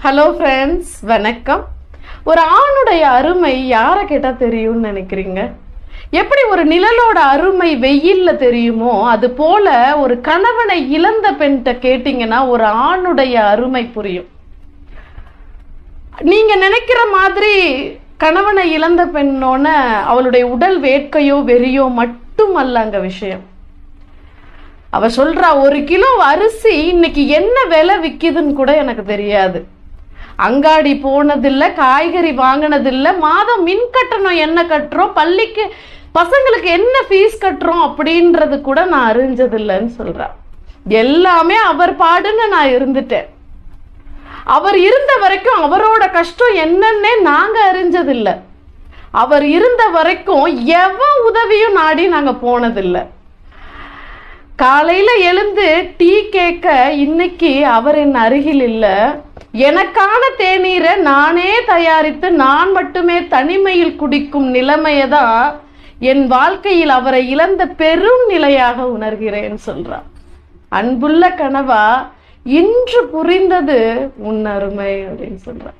Hello friends, வணக்கம். ஒரு ஆணுடைய அருமை யாரை கேட்டா தெரியும்னு நினைக்கிறீங்க? எப்படி ஒரு நிழலோட அருமை வெயில்ல தெரியுமோ அது போல ஒரு கணவனை இழந்த பெண்கிட்ட கேட்டீங்கன்னா ஒரு ஆணுடைய அருமை புரியும். நீங்க நினைக்கிற மாதிரி கணவனை இழந்த பெண்ணோன அவளுடைய உடல் வேட்கையோ வெறியோ மட்டுமல்ல அங்க விஷயம். அவ சொல்றா, 1 கிலோ அரிசி இன்னைக்கு என்ன விலை விக்குதுன்னு கூட எனக்கு தெரியாது. அங்காடி போனதில்லை, காய்கறி வாங்கினதில்லை, மாதம் மின் கட்டணம் என்ன கட்டுறோம், பள்ளிக்கு பசங்களுக்கு என்ன ஃபீஸ் கட்டுறோம் அப்படின்றது கூட நான் அறிஞ்சதில்லைன்னு சொல்றா. எல்லாமே அவர் பாடுன்னு நான் இருந்துட்டேன். அவர் இருந்த வரைக்கும் அவரோட கஷ்டம் என்னன்னே நாங்க அறிஞ்சதில்லை. அவர் இருந்த வரைக்கும் எவன் உதவியும் நாடி நாங்க போனதில்லை. காலையில எழுந்து டீ கேட்க இன்னைக்கு அவர் என் அருகில் இல்லை. எனக்கான தேநீரை நானே தயாரித்து நான் மட்டுமே தனிமையில் குடிக்கும் நிலைமையை தான் என் வாழ்க்கையில் அவரை இழந்த பெரும் நிலையாக உணர்கிறேன் சொல்றார். அன்புள்ள கணவா, இன்று புரிந்தது உன் அருமை அப்படின்னு சொல்றார்.